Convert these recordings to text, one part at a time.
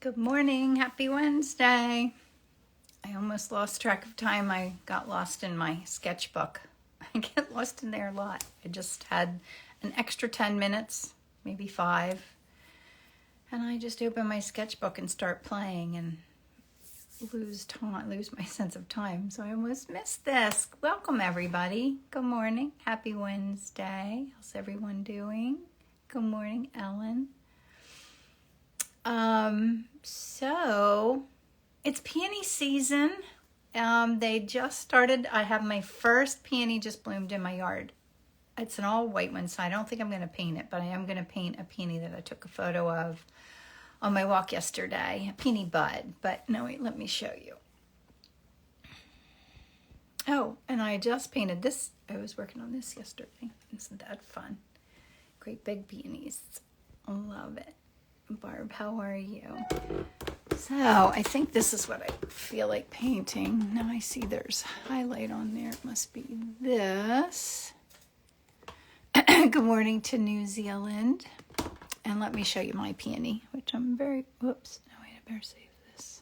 Good morning. Happy Wednesday. I almost lost track of time. I got lost in my sketchbook. I get lost in there a lot. I just had an extra 10 minutes, maybe 5. And I just open my sketchbook and start playing and lose my sense of time. So I almost missed this. Welcome everybody. Good morning. Happy Wednesday. How's everyone doing? Good morning, Ellen. So it's peony season. They just started. I have my first peony just bloomed in my yard. It's an all white one, so I don't think I'm going to paint it, but I am going to paint a peony that I took a photo of on my walk yesterday, a peony bud. But no, wait, let me show you. Oh, and I just painted this. I was working on this yesterday. Isn't that fun? Great big peonies. I love it. Barb, how are you? So I think this is what I feel like painting. Now I see there's highlight on there. It must be this. Good morning to New Zealand. And let me show you my peony, which I'm very, whoops. No, wait, I better save this.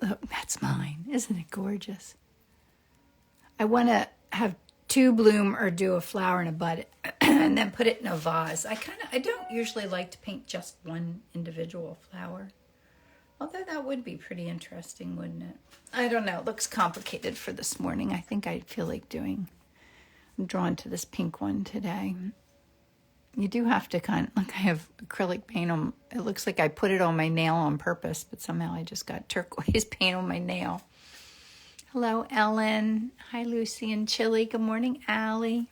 Look, that's mine. Isn't it gorgeous? I want to have 2 bloom or do a flower and a bud and then put it in a vase. I don't usually like to paint just one individual flower. Although that would be pretty interesting, wouldn't it? I don't know. It looks complicated for this morning. I think I feel like I'm drawn to this pink one today. You do have to I have acrylic paint on. It looks like I put it on my nail on purpose, but somehow I just got turquoise paint on my nail. Hello, Ellen. Hi, Lucy and Chili. Good morning, Allie.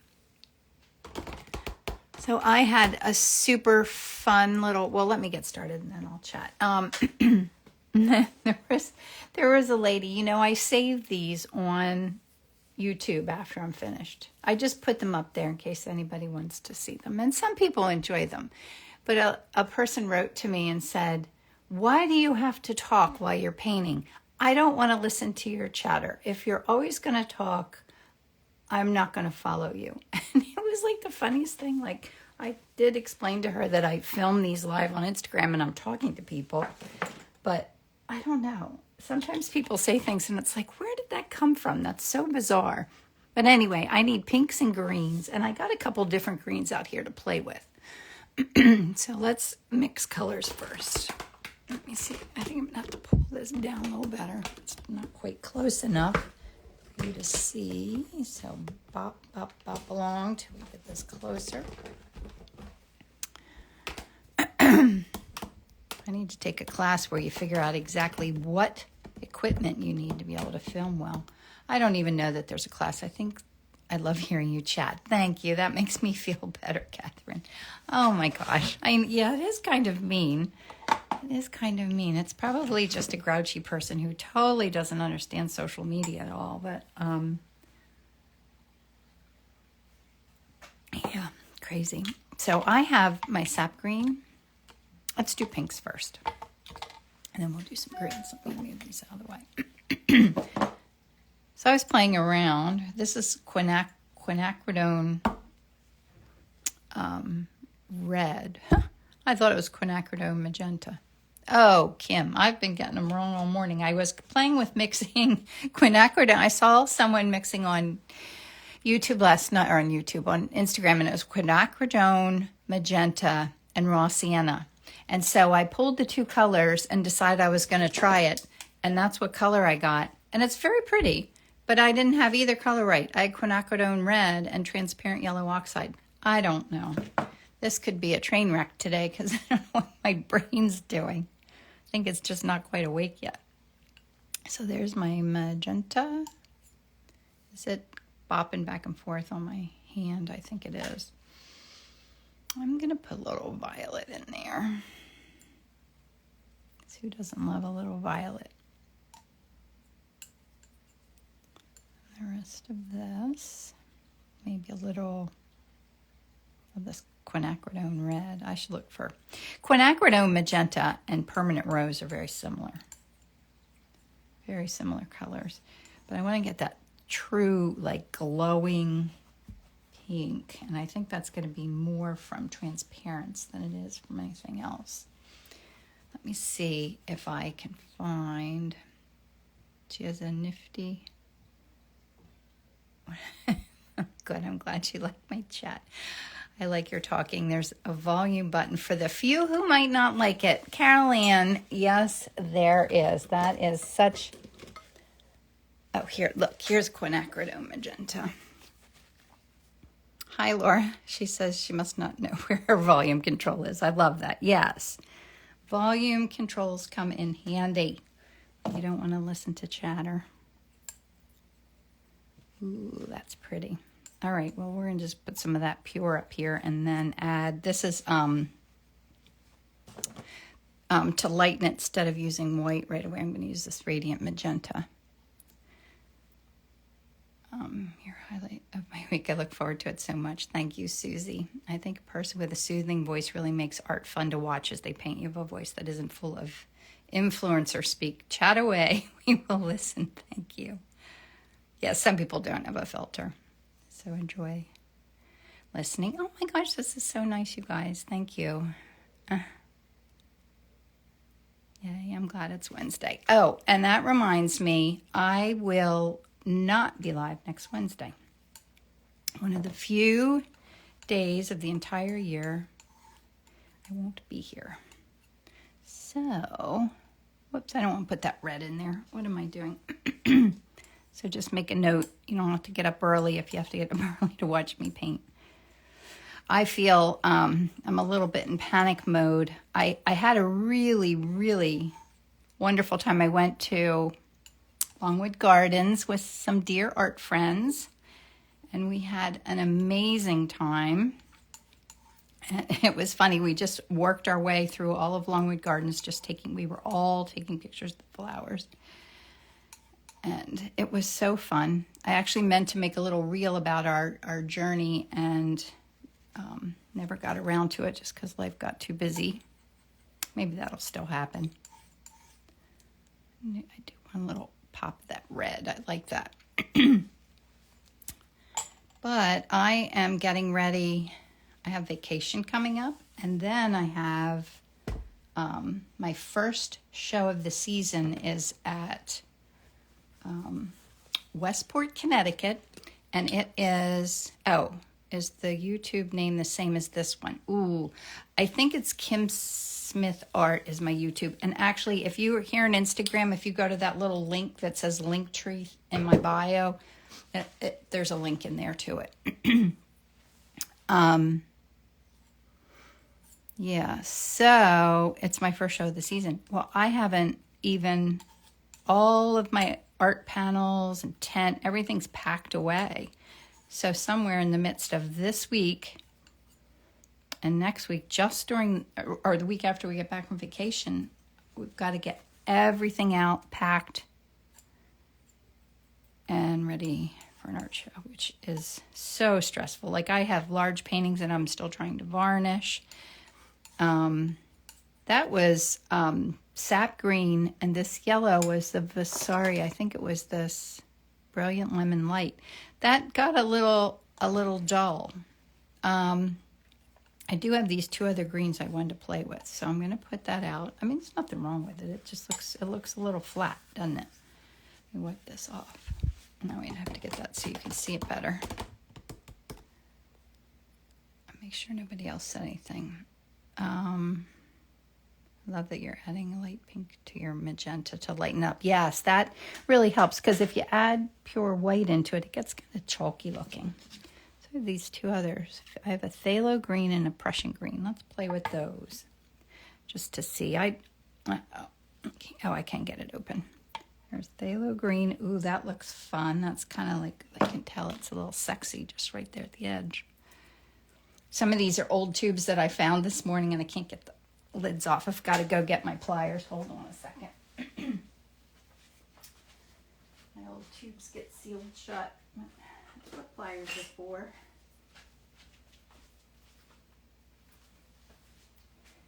So I had a super fun little, well, let me get started and then I'll chat. There was a lady, I save these on YouTube after I'm finished. I just put them up there in case anybody wants to see them. And some people enjoy them. But a person wrote to me and said, why do you have to talk while you're painting? I don't want to listen to your chatter. If you're always going to talk, I'm not going to follow you. And it was like the funniest thing. Like, I did explain to her that I film these live on Instagram and I'm talking to people. But I don't know. Sometimes people say things and it's like, where did that come from? That's so bizarre. But anyway, I need pinks and greens. And I got a couple different greens out here to play with. So let's mix colors first. Let me see. I think I'm going to have to pull this down a little better. It's not quite close enough for you to see. So bop, bop, bop along till we get this closer. I need to take a class where you figure out exactly what equipment you need to be able to film well. I don't even know that there's a class. I love hearing you chat. Thank you. That makes me feel better, Catherine. Oh my gosh. Yeah, it is kind of mean. It is kind of mean. It's probably just a grouchy person who totally doesn't understand social media at all. But, yeah, crazy. So I have my sap green. Let's do pinks first. And then we'll do some greens. Let me move these out of the way. So I was playing around. This is quinacridone red. I thought it was quinacridone magenta. Oh, Kim, I've been getting them wrong all morning. I was playing with mixing quinacridone. I saw someone mixing on YouTube last night, or on Instagram, and it was quinacridone magenta and raw sienna. And so I pulled the 2 colors and decided I was going to try it. And that's what color I got. And it's very pretty, but I didn't have either color right. I had quinacridone red and transparent yellow oxide. I don't know. This could be a train wreck today because I don't know what my brain's doing. I think it's just not quite awake yet. So there's my magenta. Is it bopping back and forth on my hand? I think it is. I'm going to put a little violet in there. Who doesn't love a little violet? The rest of this, maybe a little of this quinacridone red. I should look for quinacridone magenta and permanent rose are very similar. Very similar colors. But I want to get that true, like, glowing pink. And I think that's going to be more from transparency than it is from anything else. Let me see if I can find. She has a nifty. Good, I'm glad you liked my chat. I like your talking. There's a volume button for the few who might not like it. Carol Ann, yes, there is. That is such... Oh, here, look, here's quinacridone magenta. Hi, Laura. She says she must not know where her volume control is. I love that. Yes, volume controls come in handy. You don't want to listen to chatter. Ooh, that's pretty. All right, well, we're going to just put some of that pure up here and then add, this is to lighten it instead of using white right away. I'm going to use this radiant magenta. Your highlight of my week. I look forward to it so much. Thank you, Susie. I think a person with a soothing voice really makes art fun to watch as they paint. You have a voice that isn't full of influencer speak. Chat away. We will listen. Thank you. Yeah, some people don't have a filter. So enjoy listening. Oh my gosh, this is so nice, you guys. Thank you. Yay, I'm glad it's Wednesday. Oh, and that reminds me, I will not be live next Wednesday. One of the few days of the entire year I won't be here. So, whoops, I don't want to put that red in there. What am I doing? So just make a note. You don't have to get up early if you have to get up early to watch me paint. I feel I'm a little bit in panic mode. I had a really, really wonderful time. I went to Longwood Gardens with some dear art friends, and we had an amazing time. And it was funny. We just worked our way through all of Longwood Gardens, we were all taking pictures of the flowers. And it was so fun. I actually meant to make a little reel about our journey and never got around to it just because life got too busy. Maybe that'll still happen. I do one little pop of that red. I like that. But I am getting ready. I have vacation coming up. And then I have my first show of the season is at Westport, Connecticut. And it is, is the YouTube name the same as this one? Ooh, I think it's Kim Smith Art is my YouTube. And actually, if you are here on Instagram, if you go to that little link that says Linktree in my bio, there's a link in there to it. Yeah, so it's my first show of the season. Well, I haven't even, all of my art panels and tent, everything's packed away. So somewhere in the midst of this week and next week, just during, or the week after we get back from vacation, we've got to get everything out, packed, and ready for an art show, which is so stressful. Like, I have large paintings and I'm still trying to varnish. That was sap green, and this yellow was the Vasari. I think it was this Brilliant Lemon Light. That got a little dull. I do have these two other greens I wanted to play with, so I'm going to put that out. I mean, there's nothing wrong with it. It just looks a little flat, doesn't it? Let me wipe this off. Now we have to get that so you can see it better. Make sure nobody else said anything. Love that you're adding a light pink to your magenta to lighten up. Yes, that really helps, because if you add pure white into it, it gets kind of chalky looking. So these two others. I have a phthalo green and a Prussian green. Let's play with those just to see. I can't get it open. There's phthalo green. Ooh, that looks fun. That's kind of like, I can tell it's a little sexy just right there at the edge. Some of these are old tubes that I found this morning, and I can't get the lids off. I've got to go get my pliers. Hold on a second. My old tubes get sealed shut. That's what pliers are for.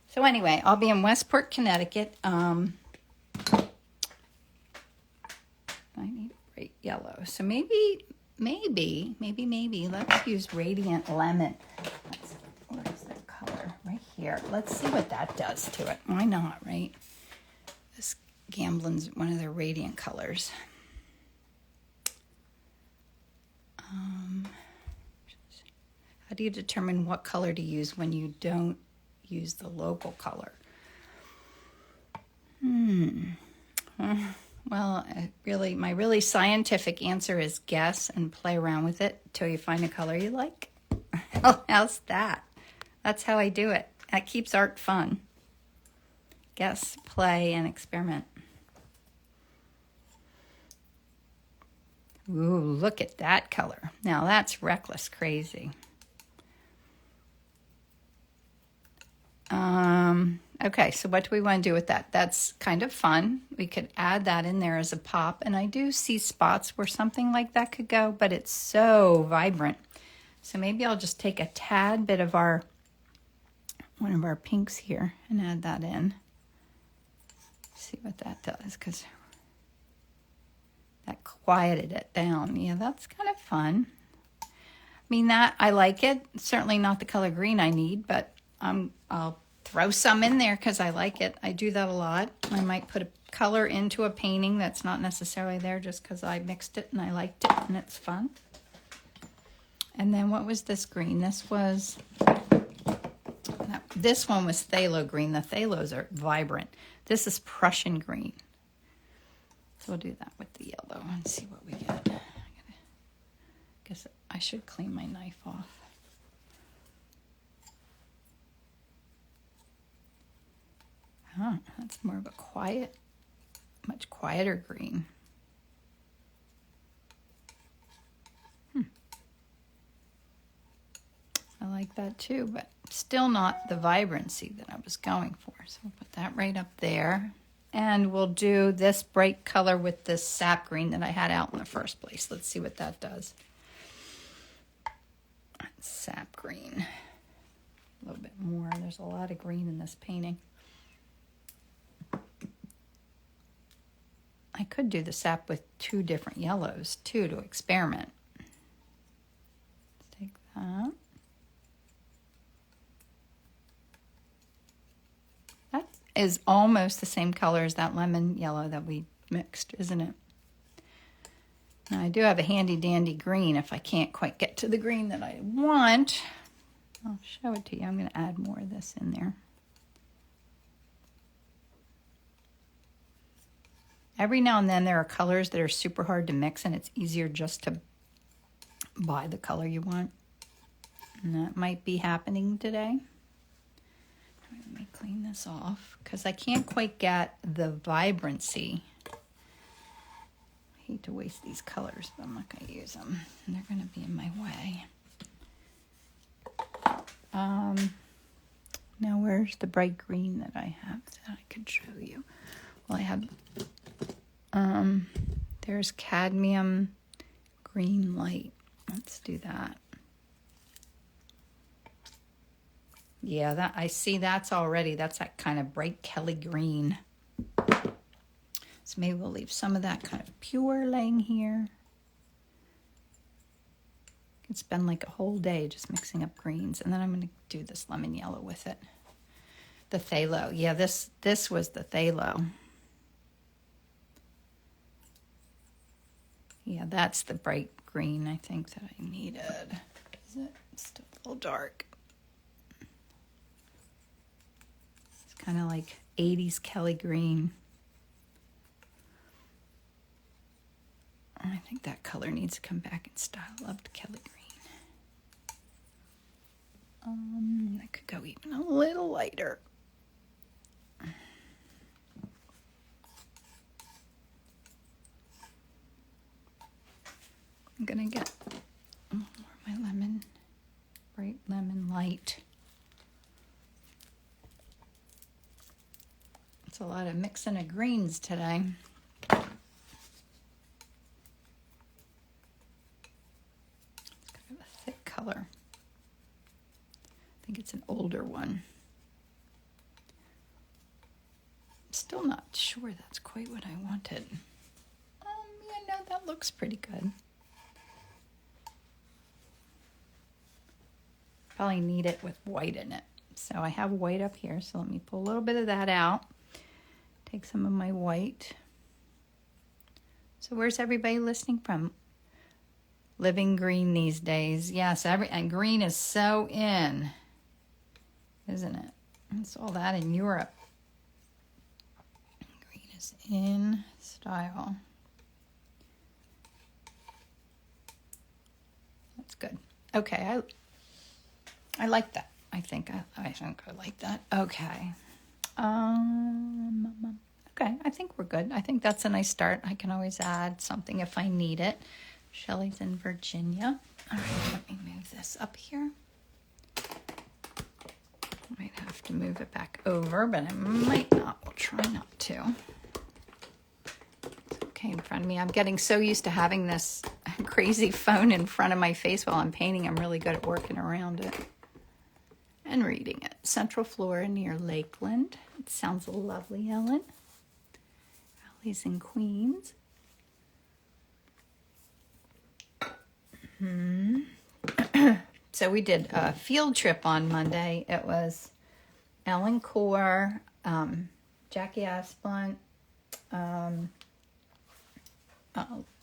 So anyway, I'll be in Westport, Connecticut. I need a bright yellow. So maybe maybe, let's use Radiant Lemon. Where is that color? Right here. Let's see what that does to it. Why not, right? This Gamblin's one of their Radiant colors. How do you determine what color to use when you don't use the local color? Well, my really scientific answer is guess and play around with it till you find a color you like. How's that? That's how I do it. That keeps art fun. Guess, play, and experiment. Ooh, look at that color. Now that's reckless crazy. Okay, so what do we want to do with that? That's kind of fun. We could add that in there as a pop, and I do see spots where something like that could go, but it's so vibrant. So maybe I'll just take a tad bit of one of our pinks here and add that in. See what that does, because that quieted it down. Yeah, that's kind of fun. I mean, that I like it. Certainly not the color green I need, but I'll throw some in there because I like it. I do that a lot. I might put a color into a painting that's not necessarily there just because I mixed it and I liked it and it's fun. And then what was this green? This one was phthalo green. The phthalos are vibrant. This is Prussian green. So we'll do that with the yellow and see what we get. I guess I should clean my knife off. Huh, that's more of a much quieter green. I like that too, but still not the vibrancy that I was going for. So we'll put that right up there. And we'll do this bright color with this sap green that I had out in the first place. Let's see what that does. Sap green. A little bit more. There's a lot of green in this painting. I could do the sap with two different yellows too to experiment. Let's take that. That is almost the same color as that lemon yellow that we mixed, isn't it? Now I do have a handy dandy green if I can't quite get to the green that I want. I'll show it to you. I'm going to add more of this in there. Every now and then there are colors that are super hard to mix and it's easier just to buy the color you want. And that might be happening today. Let me clean this off because I can't quite get the vibrancy. I hate to waste these colors, but I'm not going to use them. They're going to be in my way. Now where's the bright green that I have that I could show you? Well, I have... there's cadmium green light. Let's do that. Yeah, that I see that's already, that's that kind of bright Kelly green. So maybe we'll leave some of that kind of pure laying here. I can spend like a whole day just mixing up greens. And then I'm going to do this lemon yellow with it. The phthalo. Yeah, this was the phthalo. Yeah, that's the bright green I think that I needed. Is it? It's still a little dark. It's kind of like 80s Kelly green. I think that color needs to come back in style. Loved Kelly green. I could go even a little lighter. I'm gonna get more of my lemon, bright lemon light. It's a lot of mixing of greens today. It's kind of a thick color. I think it's an older one. I'm still not sure that's quite what I wanted. Yeah, no, that looks pretty good. probably need it with white in it. So I have white up here, so let me pull a little bit of that out. Take some of my white. So where's everybody listening from? Living green these days. Yes, and green is so in, isn't it? It's all that in Europe. Green is in style. That's good. Okay, I like that. I think I like that. Okay. Okay, I think we're good. I think that's a nice start. I can always add something if I need it. Shelley's in Virginia. All right, let me move this up here. Might have to move it back over, but I might not. We'll try not to. It's okay in front of me. I'm getting so used to having this crazy phone in front of my face while I'm painting. I'm really good at working around it and reading it. Central Florida near Lakeland. It sounds lovely, Ellen. Allie's in Queens. So we did a field trip on Monday. It was Ellen Core, Jackie Asplund,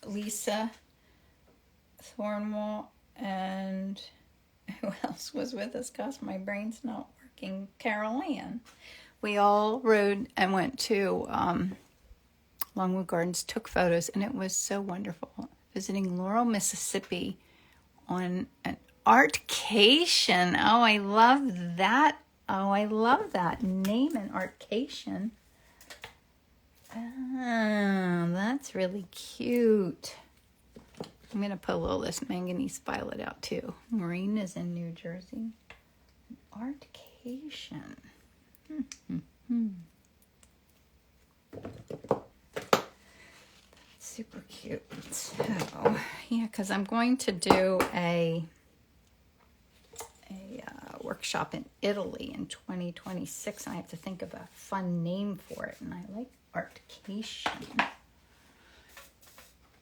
Lisa Thornwall, and who else was with us? Gosh, my brain's not working. Carol Ann. We all rode and went to Longwood Gardens, took photos, and it was so wonderful. Visiting Laurel, Mississippi on an artcation. Oh, I love that. Oh, I love that name, an artcation. Oh, that's really cute. I'm going to put a little of this manganese violet out too. Maureen is in New Jersey. An artcation. Super cute. So, yeah, because I'm going to do a workshop in Italy in 2026. And I have to think of a fun name for it. And I like artcation.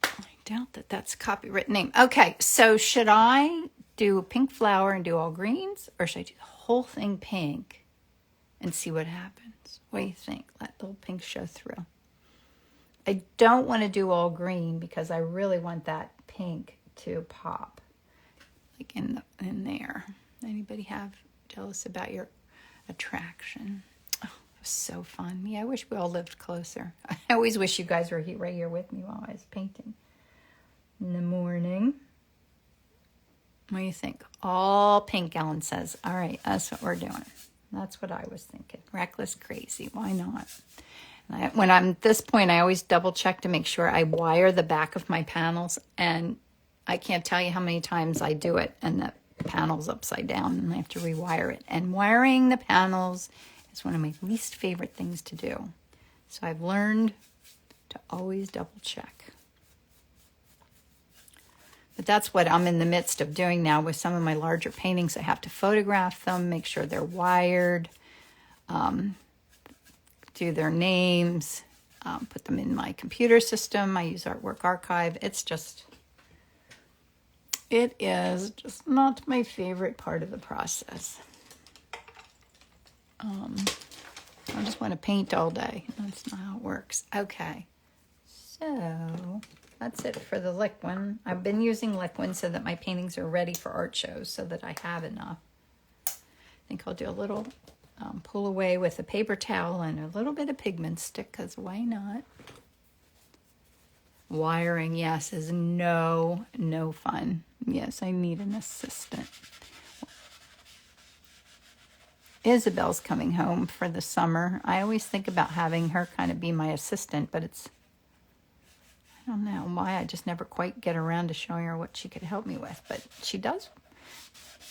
I doubt that that's a copyright name. Okay, so should I do a pink flower and do all greens? Or should I do the whole thing pink and see what happens? What do you think? Let the little pink show through. I don't want to do all green because I really want that pink to pop, like in there. Anybody have jealous about your attraction? Oh, it was so fun. Yeah, I wish we all lived closer. I always wish you guys were right here with me while I was painting in the morning. What do you think? All pink, Ellen says. All right, that's what we're doing. That's what I was thinking. Reckless crazy. Why not? When I'm at this point, I always double check to make sure I wire the back of my panels, and I can't tell you how many times I do it and the panel's upside down and I have to rewire it. And wiring the panels is one of my least favorite things to do. So I've learned to always double check. But that's what I'm in the midst of doing now with some of my larger paintings. I have to photograph them, make sure they're wired, do their names, put them in my computer system. I use Artwork Archive. It is just not my favorite part of the process. I just want to paint all day. That's not how it works. Okay, so that's it for the liquid. I've been using liquid so that my paintings are ready for art shows so that I have enough. I think I'll do a little pull away with a paper towel and a little bit of pigment stick, because why not? Wiring, yes, is no fun. Yes, I need an assistant. Isabel's coming home for the summer. I always think about having her kind of be my assistant, but I don't know why. I just never quite get around to showing her what she could help me with. But she does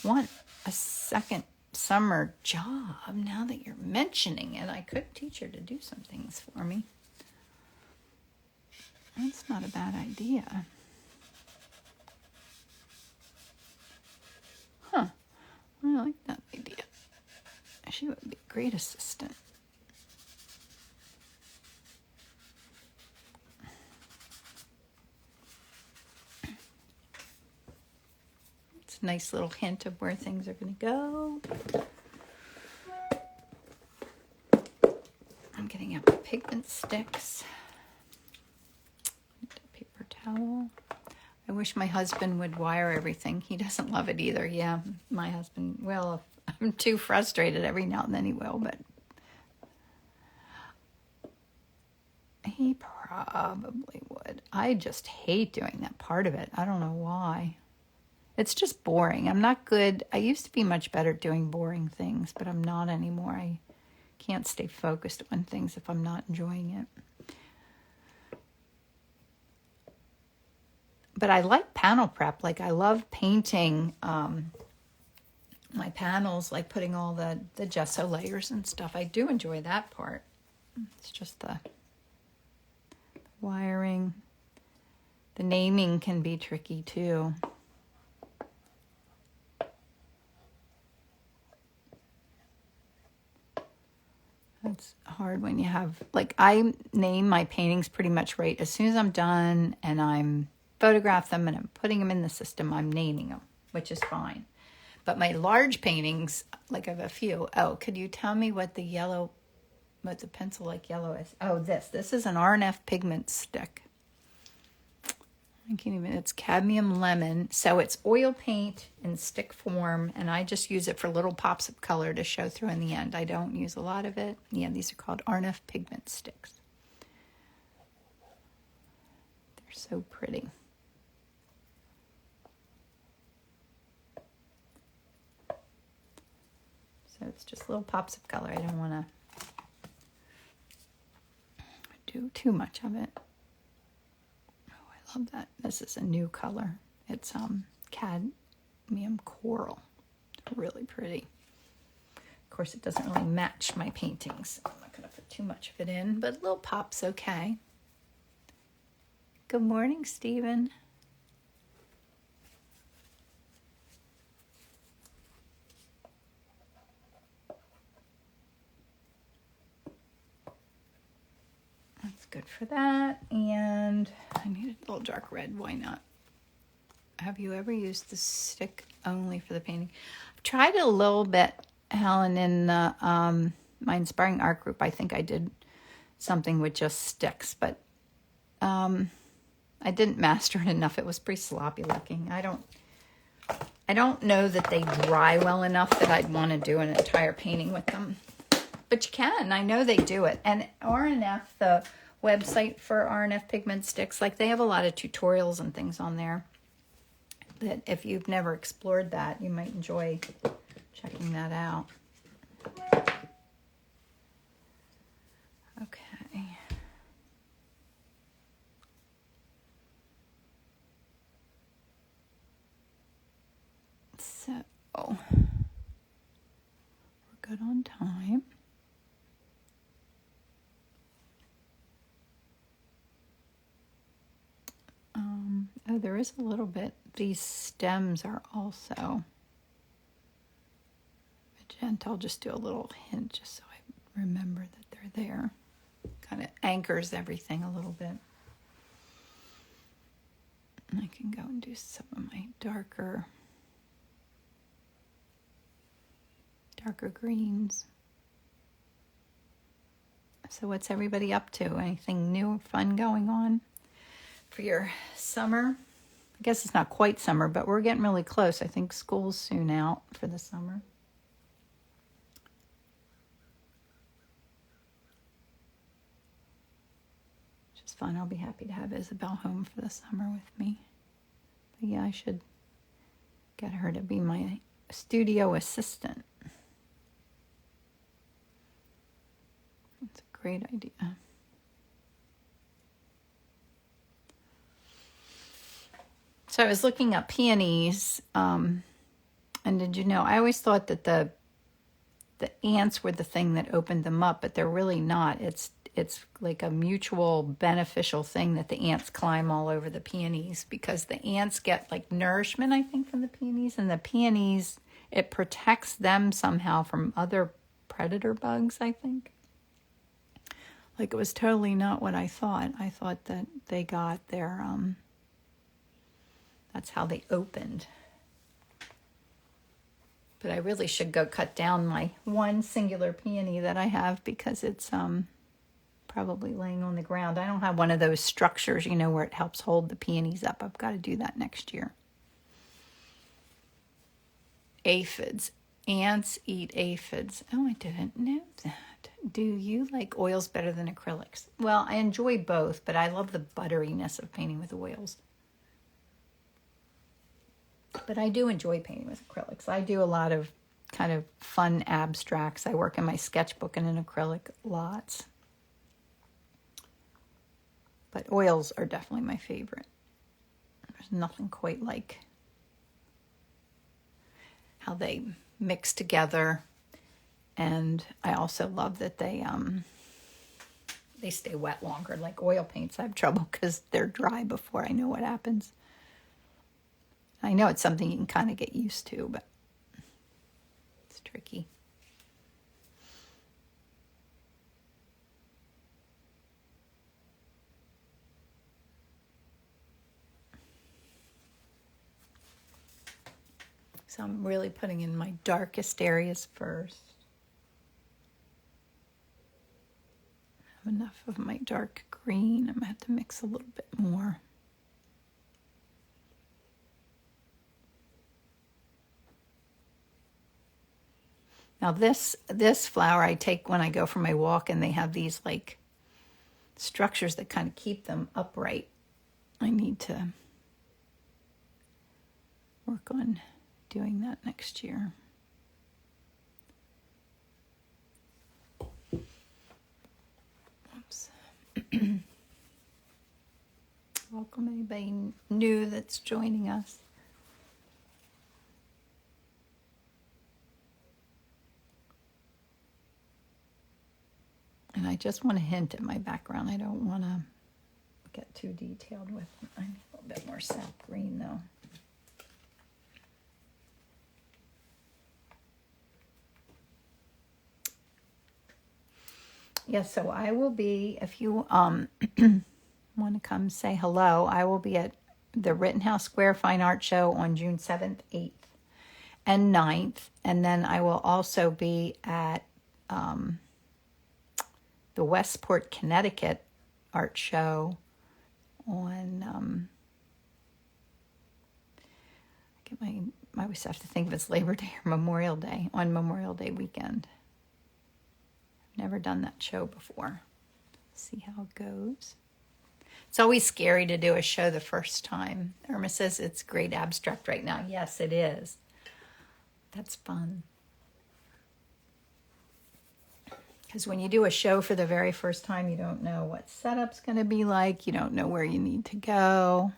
want a second summer job. Now that you're mentioning it, I could teach her to do some things for me. That's not a bad idea. Huh. I like that idea. She would be a great assistant. It's a nice little hint of where things are going to go. I'm getting out my pigment sticks. A paper towel. I wish my husband would wire everything. He doesn't love it either. Yeah, my husband, well, if I'm too frustrated every now and then he will, but he probably would. I just hate doing that part of it. I don't know why. It's just boring. I'm not good. I used to be much better at doing boring things, but I'm not anymore. I can't stay focused on things if I'm not enjoying it. But I like panel prep. Like I love painting my panels, like putting all the gesso layers and stuff. I do enjoy that part. It's just the wiring. The naming can be tricky too. It's hard when you have, like, I name my paintings pretty much right as soon as I'm done and I'm photograph them and I'm putting them in the system, I'm naming them, which is fine. But my large paintings, like I have a few. Oh, could you tell me what the pencil like yellow is? Oh, this is an R&F pigment stick. I can't even, it's cadmium lemon. So it's oil paint in stick form, and I just use it for little pops of color to show through in the end. I don't use a lot of it. Yeah, these are called R&F pigment sticks. They're so pretty. So it's just little pops of color. I don't want to do too much of it. Love that. This is a new color. It's cadmium coral. Really pretty. Of course, it doesn't really match my paintings. I'm not going to put too much of it in, but little pop's okay. Good morning, Stephen. Good for that. And I need a little dark red. Why not? Have you ever used the stick only for the painting? I've tried it a little bit, Helen, in the, my Inspiring Art group. I think I did something with just sticks, but I didn't master it enough. It was pretty sloppy looking. I don't know that they dry well enough that I'd want to do an entire painting with them. But you can. I know they do it. And R&F, the website for R&F pigment sticks, like they have a lot of tutorials and things on there that if you've never explored that, you might enjoy checking that out. Okay. So we're good on time. Oh, there is a little bit. These stems are also magenta. I'll just do a little hint just so I remember that they're there. Kind of anchors everything a little bit. And I can go and do some of my darker greens. So what's everybody up to? Anything new or fun going on for your summer? I guess it's not quite summer, but we're getting really close. I think school's soon out for the summer. Which is fun. I'll be happy to have Isabel home for the summer with me. But yeah, I should get her to be my studio assistant. That's a great idea. So I was looking up peonies, and did you know, I always thought that the ants were the thing that opened them up, but they're really not. It's like a mutual beneficial thing that the ants climb all over the peonies, because the ants get like nourishment, I think, from the peonies, and the peonies, it protects them somehow from other predator bugs, I think. Like, it was totally not what I thought. I thought that they got their, that's how they opened. But I really should go cut down my one singular peony that I have because it's probably laying on the ground. I don't have one of those structures, you know, where it helps hold the peonies up. I've got to do that next year. Aphids. Ants eat aphids. Oh, I didn't know that. Do you like oils better than acrylics? Well, I enjoy both, but I love the butteriness of painting with oils. But I do enjoy painting with acrylics. I do a lot of kind of fun abstracts. I work in my sketchbook in an acrylic lots. But oils are definitely my favorite. There's nothing quite like how they mix together. And I also love that they stay wet longer. Like oil paints, I have trouble because they're dry before I know what happens. I know it's something you can kind of get used to, but it's tricky. So I'm really putting in my darkest areas first. I have enough of my dark green. I'm going to have to mix a little bit more. Now this flower I take when I go for my walk, and they have these like structures that kind of keep them upright. I need to work on doing that next year. Oops. Welcome anybody new that's joining us. And I just want to hint at my background. I don't want to get too detailed with it. I need a little bit more sap green though. Yeah, so I will be, if you want to come say hello, I will be at the Rittenhouse Square Fine Art Show on June 7th, 8th, and 9th. And then I will also be at the Westport, Connecticut art show on, I always have to think if it's Labor Day or Memorial Day, on Memorial Day weekend. I've never done that show before. See how it goes. It's always scary to do a show the first time. Irma says it's great abstract right now. Yes, it is. That's fun. Because when you do a show for the very first time, you don't know what setup's going to be like. You don't know where you need to go.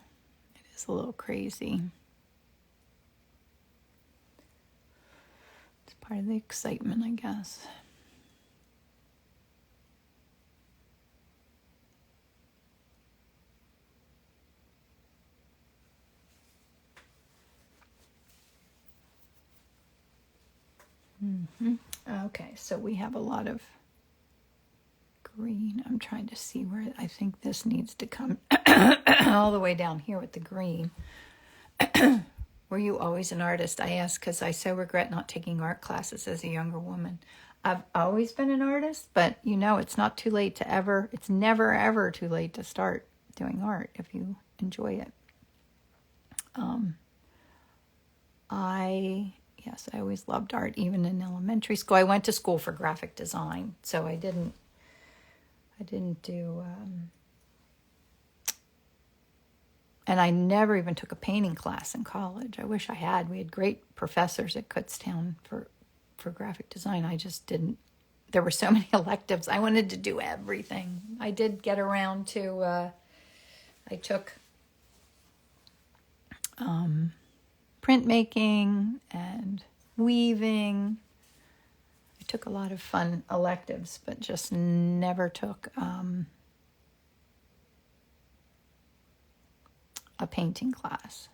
It is a little crazy. It's part of the excitement, I guess. Okay, so we have a lot of green. I'm trying to see where I think this needs to come all the way down here with the green. Were you always an artist? I ask because I so regret not taking art classes as a younger woman. I've always been an artist, but you know, it's not too late to ever, it's never ever too late to start doing art if you enjoy it. Yes, I always loved art, even in elementary school. I went to school for graphic design, so I didn't do, and I never even took a painting class in college. I wish I had. We had great professors at Kutztown for graphic design. I just didn't. There were so many electives. I wanted to do everything. I did get around to, I took printmaking and weaving. I took a lot of fun electives, but just never took a painting class.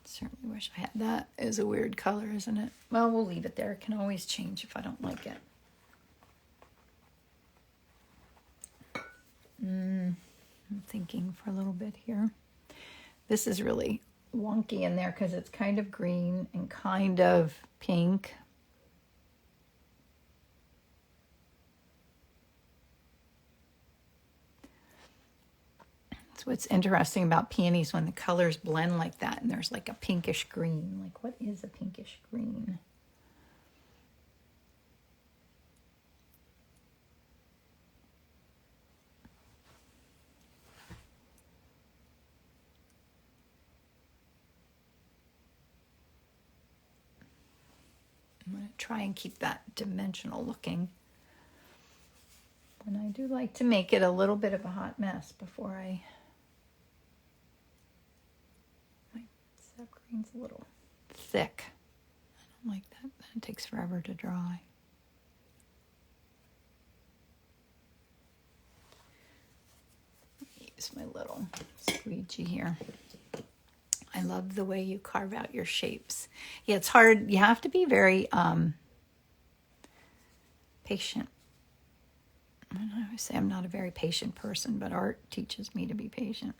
Certainly wish I had that. Is a weird color, isn't it? Well, we'll leave it there. It can always change if I don't like it. I'm thinking for a little bit here. This is really wonky in there because it's kind of green and kind of pink. That's what's interesting about peonies, when the colors blend like that and there's like a pinkish green. Like, what is a pinkish green? I'm going to try and keep that dimensional looking. And I do like to make it a little bit of a hot mess before my sap green's a little thick. I don't like that. It takes forever to dry. Use my little squeegee here. I love the way you carve out your shapes. Yeah, it's hard. You have to be very patient. I always say I'm not a very patient person, but art teaches me to be patient.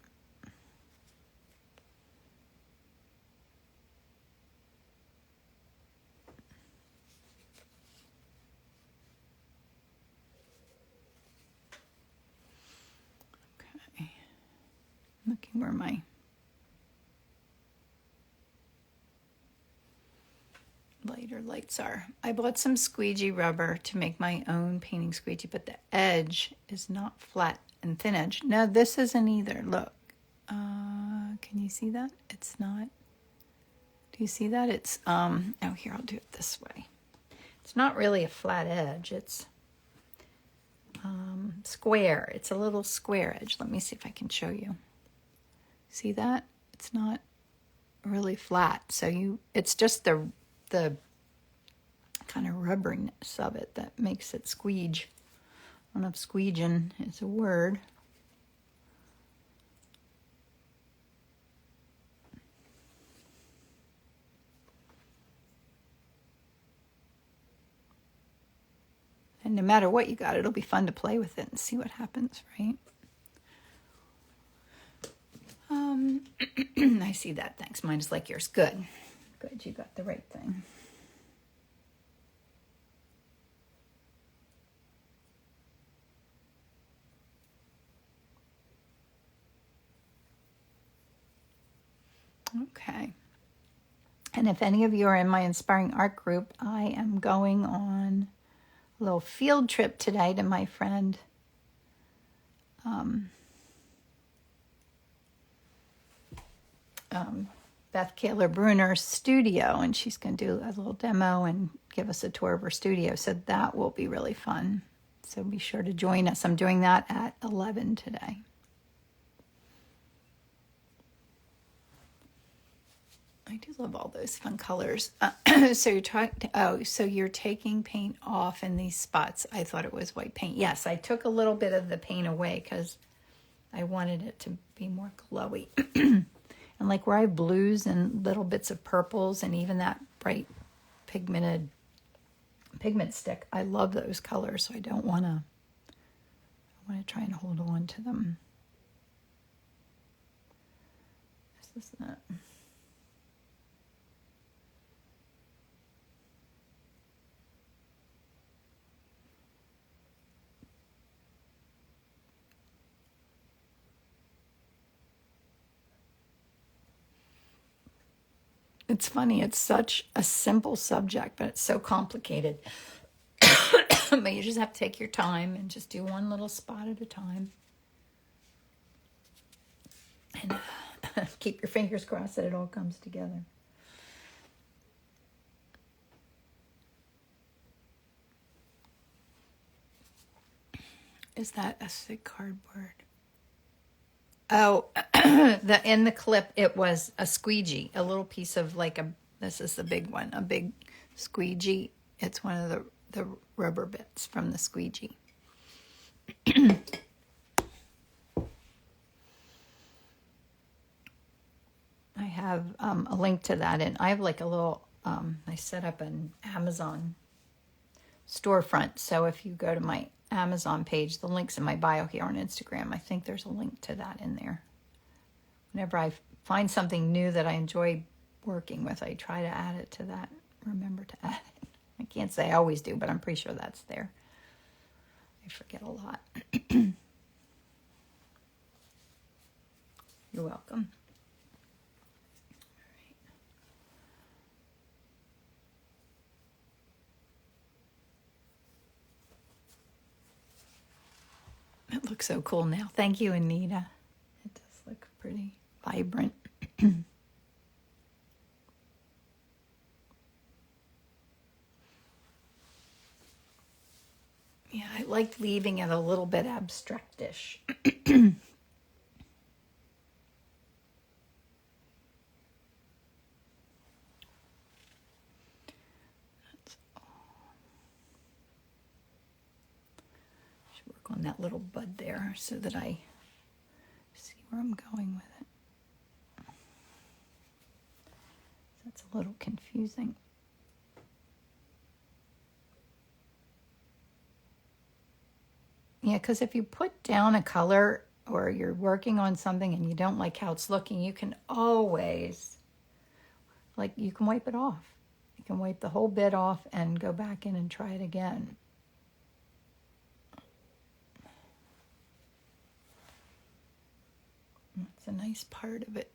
Okay. Looking where my lighter lights are. I bought some squeegee rubber to make my own painting squeegee, but the edge is not flat and thin edge. No, this isn't either. Look. Can you see that? It's not. Do you see that? It's, oh, here, I'll do it this way. It's not really a flat edge. It's square. It's a little square edge. Let me see if I can show you. See that? It's not really flat. So it's just the kind of rubberiness of it that makes it squeege. I don't know if squeeging is a word. And no matter what you got, it'll be fun to play with it and see what happens, right? I see that. Thanks. Mine is like yours. Good. Good. You got the right thing. Okay. And if any of you are in my Inspiring Art group, I am going on a little field trip today to my friend Beth Kaler Bruner's studio, and she's going to do a little demo and give us a tour of her studio. So that will be really fun. So be sure to join us. I'm doing that at 11 today. I do love all those fun colors. So you're taking paint off in these spots. I thought it was white paint. Yes, I took a little bit of the paint away because I wanted it to be more glowy. And like where I have blues and little bits of purples and even that bright pigment stick, I love those colors. So I want to try and hold on to them. Is this not? It's funny, it's such a simple subject, but it's so complicated. But you just have to take your time and just do one little spot at a time. And keep your fingers crossed that it all comes together. Is that a thick cardboard? Oh, in the clip, it was a squeegee, a little piece of this is the big one, a big squeegee. It's one of the rubber bits from the squeegee. I have a link to that, and I have like a little, I set up an Amazon storefront. So if you go to my Amazon page, the link's in my bio here on Instagram. I think there's a link to that in there. Whenever I find something new that I enjoy working with, I try to add it to that. Remember to add it. I can't say I always do, but I'm pretty sure that's there. I forget a lot. You're welcome. It looks so cool now. Thank you, Anita. It does look pretty vibrant. Yeah, I like leaving it a little bit abstractish. Should work on that little bud there so that I see where I'm going with it. That's a little confusing. Yeah, because if you put down a color or you're working on something and you don't like how it's looking, you can always, like, you can wipe it off. You can wipe the whole bit off and go back in and try it again. That's a nice part of it.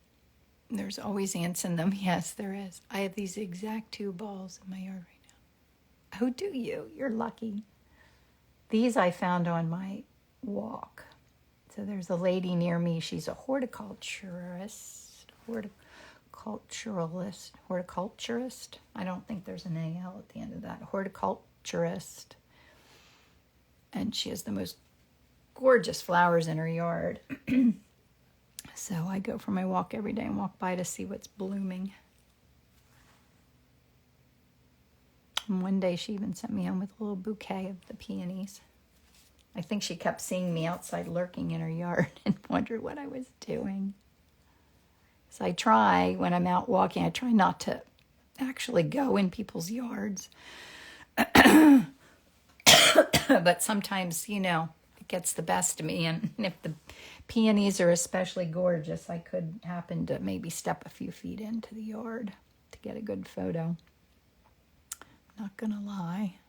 There's always ants in them. Yes, there is. I have these exact 2 balls in my yard right now. Oh, do you? You're lucky. These I found on my walk. So there's a lady near me. She's a horticulturist. I don't think there's an A-L at the end of that. Horticulturist. And she has the most gorgeous flowers in her yard. So I go for my walk every day and walk by to see what's blooming. And one day she even sent me home with a little bouquet of the peonies. I think she kept seeing me outside lurking in her yard and wondered what I was doing. So I try, when I'm out walking, I try not to actually go in people's yards. But sometimes, you know, it gets the best of me. And if the peonies are especially gorgeous, I could happen to maybe step a few feet into the yard to get a good photo. Not gonna lie.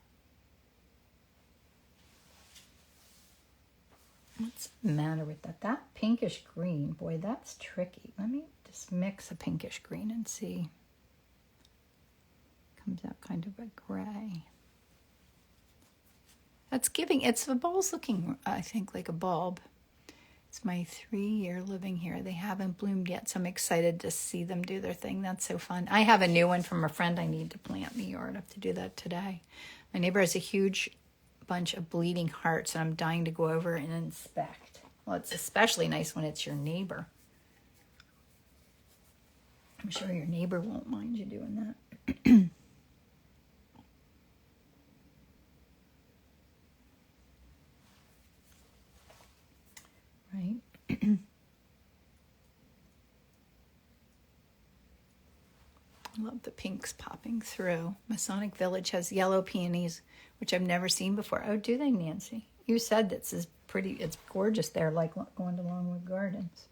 What's the matter with that? That pinkish green, boy, that's tricky. Let me just mix a pinkish green and see. Comes out kind of a gray. That's giving, it's the bulb's looking, I think, like a bulb. It's my 3-year living here. They haven't bloomed yet, so I'm excited to see them do their thing. That's so fun. I have a new one from a friend I need to plant in the yard. I have to do that today. My neighbor has a huge bunch of bleeding hearts, and I'm dying to go over and inspect. Well, it's especially nice when it's your neighbor. I'm sure your neighbor won't mind you doing that. Right? I love the pinks popping through. Masonic Village has yellow peonies, which I've never seen before. Oh, do they, Nancy? You said this is pretty, it's gorgeous there, like going to Longwood Gardens.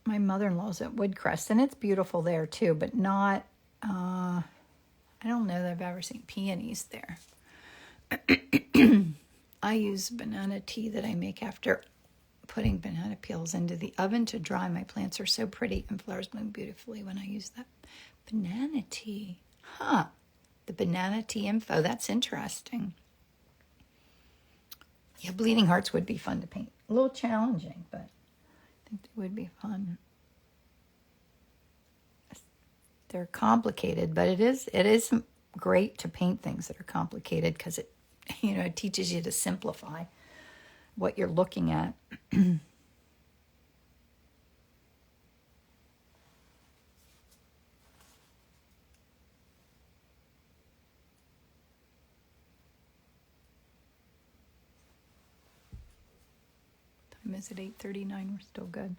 My mother-in-law's at Woodcrest, and it's beautiful there too, but not, I don't know that I've ever seen peonies there. I use banana tea that I make after putting banana peels into the oven to dry. My plants are so pretty and flowers bloom beautifully when I use that banana tea. Huh. The banana tea info. That's interesting. Yeah, bleeding hearts would be fun to paint. A little challenging, but I think they would be fun. They're complicated, but it is great to paint things that are complicated because it, you know, it teaches you to simplify what you're looking at. Time is at 8:39. We're still good.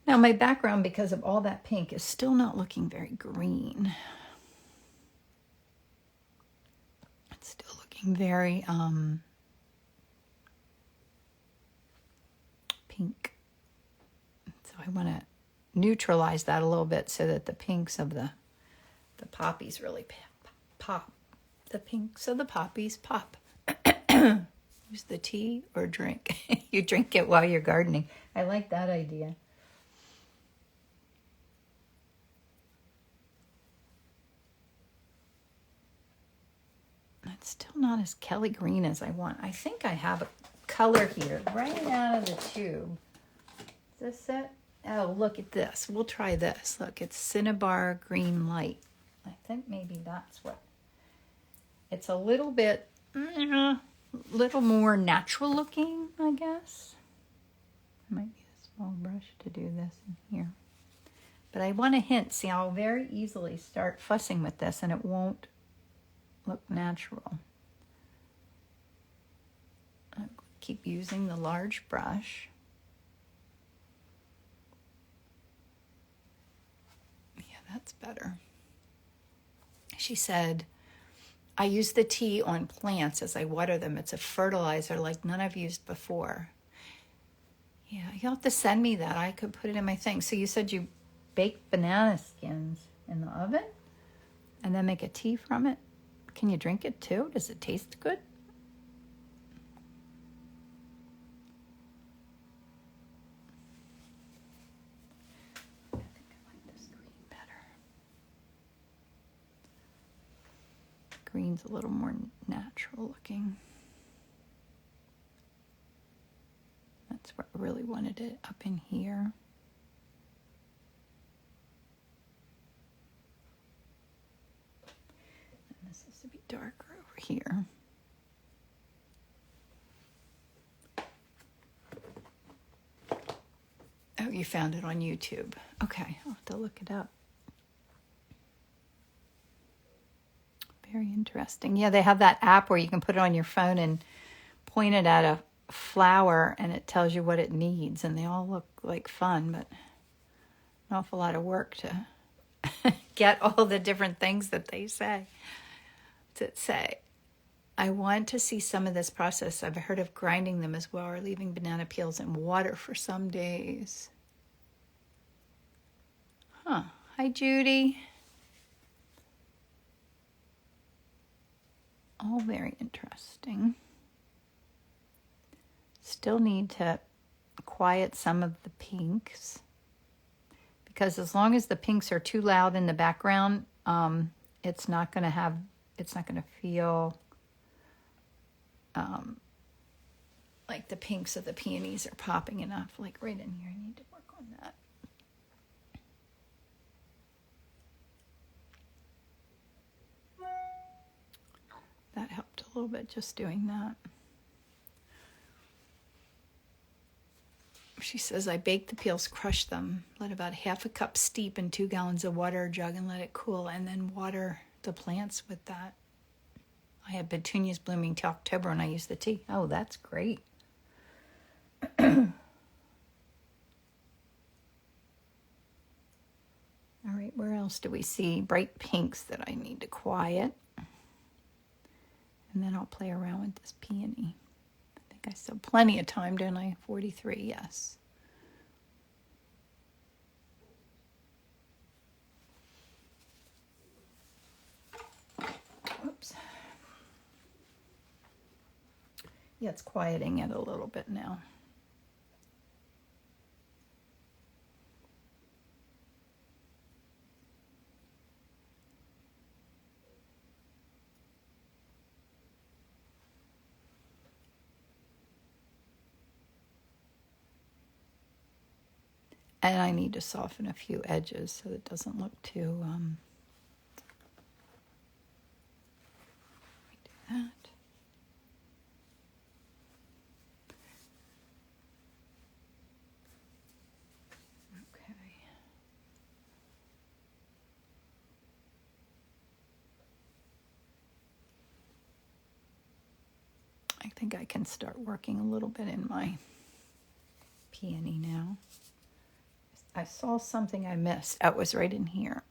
Now my background, because of all that pink, is still not looking very green. It's still looking very pink. So I want to neutralize that a little bit so that the pinks of the poppies really pop. The pinks of the poppies pop. Use the tea or drink. You drink it while you're gardening. I like that idea. It's still not as Kelly green as I want. I think I have a color here right out of the tube. Is this it? Oh, look at this. We'll try this. Look, it's Cinnabar Green Light. I think maybe that's what. It's a little bit, little more natural looking, I guess. I might need a small brush to do this in here. But I want a hint. See, I'll very easily start fussing with this and it won't look natural. I'll keep using the large brush. Yeah, that's better. She said, I use the tea on plants as I water them. It's a fertilizer like none I've used before. Yeah, you'll have to send me that. I could put it in my thing. So you said you bake banana skins in the oven and then make a tea from it? Can you drink it too? Does it taste good? I think I like this green better. Green's a little more natural looking. That's where I really wanted it, up in here. And this is to be darker over here. Oh, you found it on YouTube. Okay, I'll have to look it up. Very interesting. Yeah, they have that app where you can put it on your phone and point it at a flower and it tells you what it needs, and they all look like fun, but an awful lot of work to get all the different things that they say. What's it say? I want to see some of this process. I've heard of grinding them as well, or leaving banana peels in water for some days. Huh. Hi, Judy. All very interesting. Still need to quiet some of the pinks, because as long as the pinks are too loud in the background, it's not going to feel like the pinks of the peonies are popping enough. Like right in here, I need to work on that. That helped a little bit, just doing that. She says, I bake the peels, crush them, let about half a cup steep in 2 gallons of water or jug and let it cool, and then water the plants with that. I have petunias blooming till October when I use the tea. Oh, that's great. All right, where else do we see bright pinks that I need to quiet? And then I'll play around with this peony. I think I still have plenty of time, don't I? 43, yes. Oops. Yeah, it's quieting it a little bit now. And I need to soften a few edges so it doesn't look too, let me do that. Okay. I think I can start working a little bit in my peony now. I saw something I missed. Oh, it was right in here.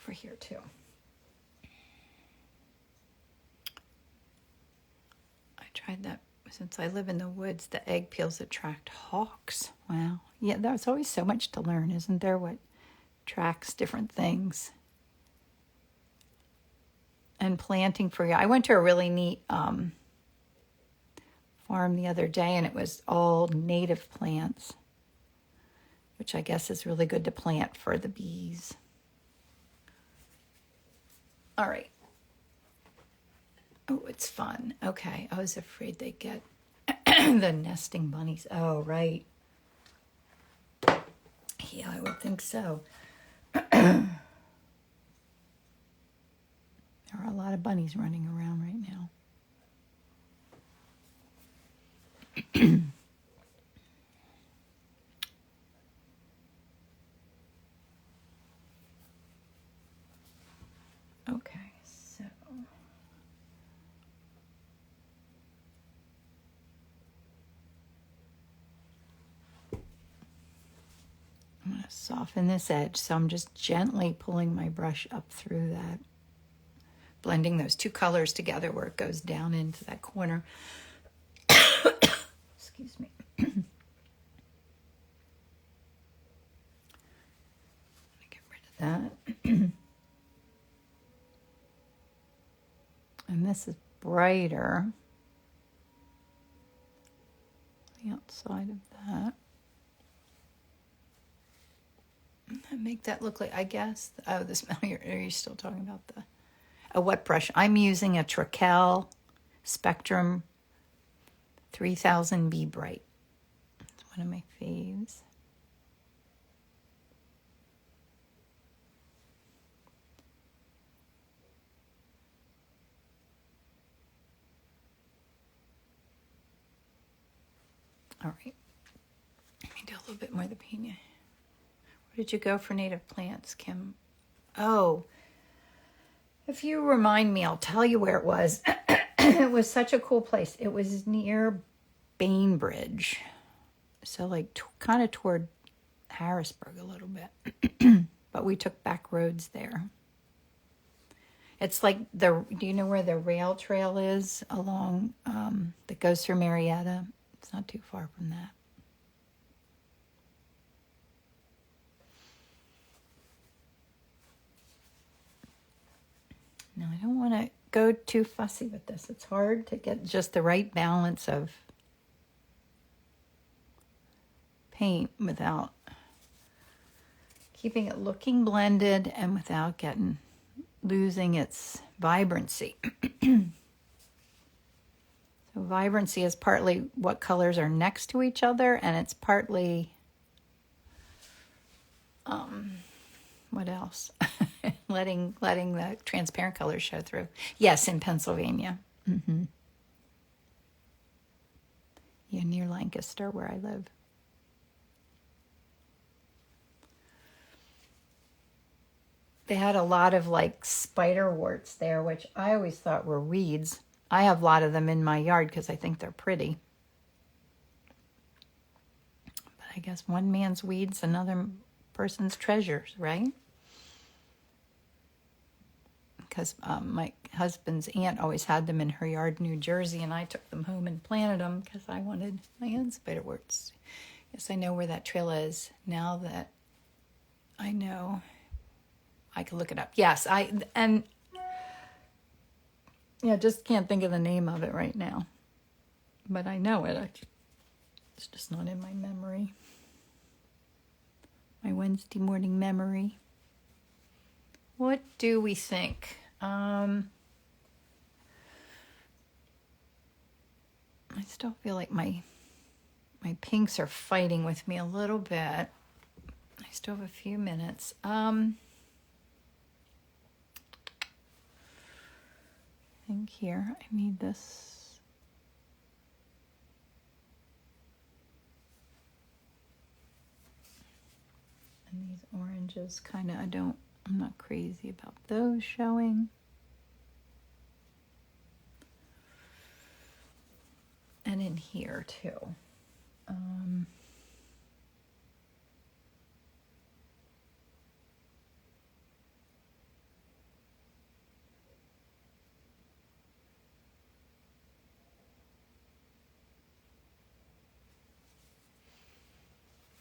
over here too. I tried that. Since I live in the woods, the egg peels attract hawks. Wow. Yeah, there's always so much to learn, isn't there? What attracts different things. And planting for you. I went to a really neat farm the other day, and it was all native plants, which I guess is really good to plant for the bees. All right. Oh, it's fun. Okay, I was afraid they'd get the nesting bunnies. Oh, right. Yeah, I would think so. There are a lot of bunnies running around right now. Okay, so I'm going to soften this edge. So I'm just gently pulling my brush up through that, blending those two colors together where it goes down into that corner. Excuse me. Get rid of that. And this is brighter. The outside of that. Make that look like, I guess, oh, the smell, are you still talking about a wet brush? I'm using a Trekell Spectrum 3000 Be Bright. It's one of my faves. All right, let me do a little bit more of the peony. Where did you go for native plants, Kim? Oh, if you remind me, I'll tell you where it was. It was such a cool place. It was near Bainbridge. So like kind of toward Harrisburg a little bit. But we took back roads there. It's like do you know where the rail trail is along, that goes through Marietta? It's not too far from that. Now, I don't want to go too fussy with this. It's hard to get just the right balance of paint without keeping it looking blended and without losing its vibrancy. So vibrancy is partly what colors are next to each other, and it's partly, what else? letting the transparent colors show through. Yes, in Pennsylvania. Mm-hmm. Yeah, near Lancaster, where I live. They had a lot of like spiderworts there, which I always thought were weeds. I have a lot of them in my yard because I think they're pretty. But I guess one man's weeds, another person's treasures, right? Because my husband's aunt always had them in her yard in New Jersey, and I took them home and planted them because I wanted my own spiderworts. Yes, I know where that trail is now that I know. I can look it up. Yes, just can't think of the name of it right now. But I know it. It's just not in my memory. My Wednesday morning memory. What do we think? I still feel like my pinks are fighting with me a little bit. I still have a few minutes. I think here I need this. And these oranges I'm not crazy about those showing. And in here too.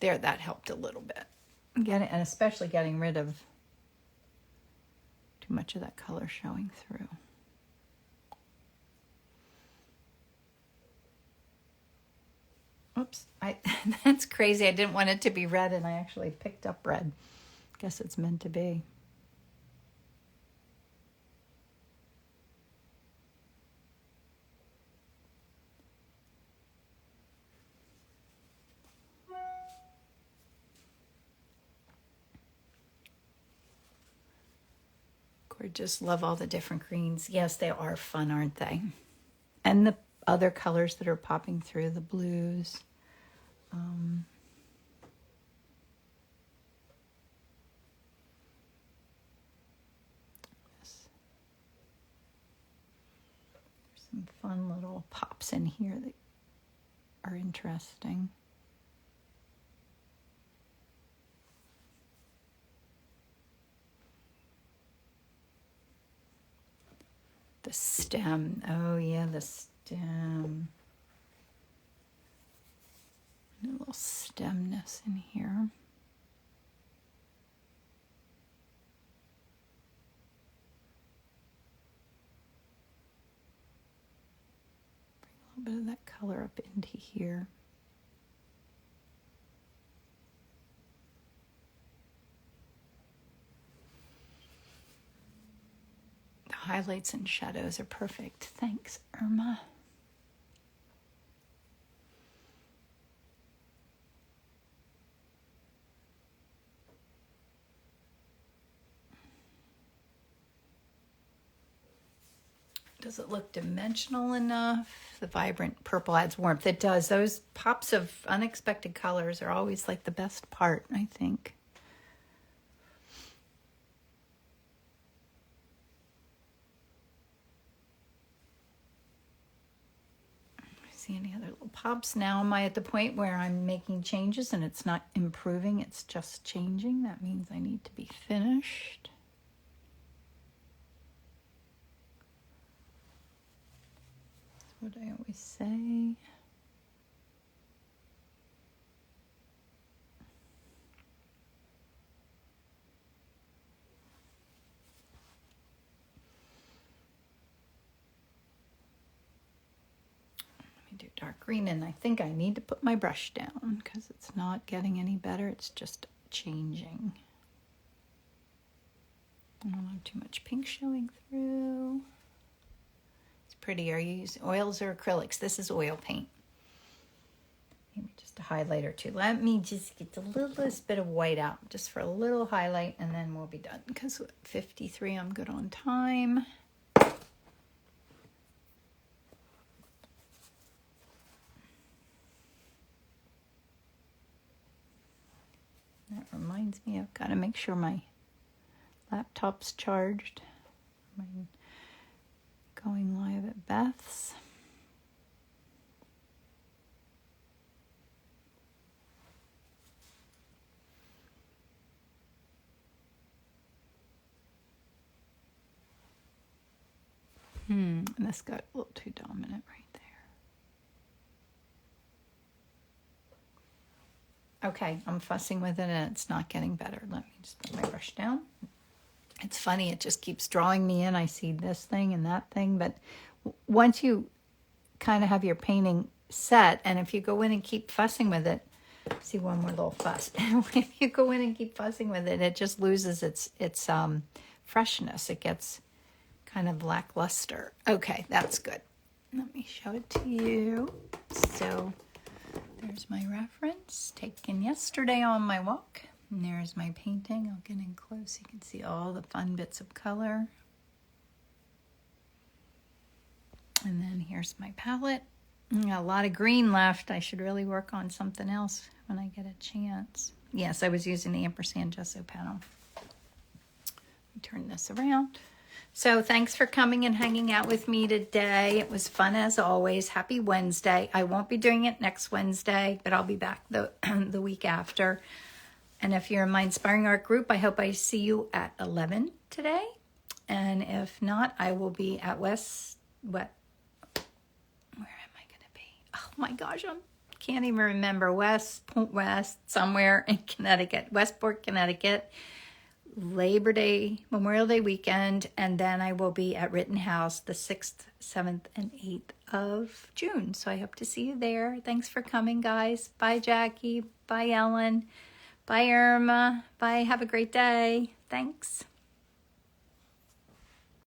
There, that helped a little bit. And especially getting rid of too much of that color showing through. Oops, that's crazy. I didn't want it to be red and I actually picked up red. Guess it's meant to be. Gorgeous. Love all the different greens. Yes, they are fun, aren't they? And the other colors that are popping through, the blues. Yes. There's some fun little pops in here that are interesting. The stem. Oh, yeah, the stem. A little stemness in here. Bring a little bit of that color up into here. The highlights and shadows are perfect. Thanks, Irma. Does it look dimensional enough? The vibrant purple adds warmth. It does. Those pops of unexpected colors are always like the best part, I think. See any other little pops? Now am I at the point where I'm making changes and it's not improving, it's just changing? That means I need to be finished. That's what I always say. Do dark green, and I think I need to put my brush down because it's not getting any better. It's just changing. I don't have too much pink showing through. It's pretty. Are you using oils or acrylics? This is oil paint. Maybe just a highlight or two. Let me just get the littlest bit of white out just for a little highlight, and then we'll be done because at 53 I'm good on time. That reminds me, I've got to make sure my laptop's charged. I'm going live at Beth's. And this got a little too dominant right there. Okay, I'm fussing with it and it's not getting better. Let me just put my brush down. It's funny, it just keeps drawing me in. I see this thing and that thing, but once you kind of have your painting set, and if you go in and keep fussing with it, see one more little fuss. If you go in and keep fussing with it, it just loses its freshness. It gets kind of lackluster. Okay, that's good. Let me show it to you. So there's my reference taken yesterday on my walk. And there's my painting. I'll get in close. You can see all the fun bits of color. And then here's my palette. I got a lot of green left. I should really work on something else when I get a chance. Yes, I was using the ampersand gesso panel. Let me turn this around. So thanks for coming and hanging out with me today. It was fun as always. Happy Wednesday. I won't be doing it next Wednesday, but I'll be back the week after. And if you're in my Inspiring Art group, I hope I see you at 11 today. And if not, I will be at where am I going to be? Oh my gosh, can't even remember, Point West, somewhere in Connecticut, Westport, Connecticut, Memorial Day weekend, and then I will be at Rittenhouse the 6th, 7th, and 8th of June. So I hope to see you there. Thanks for coming, guys. Bye, Jackie. Bye, Ellen. Bye, Irma. Bye. Have a great day. Thanks.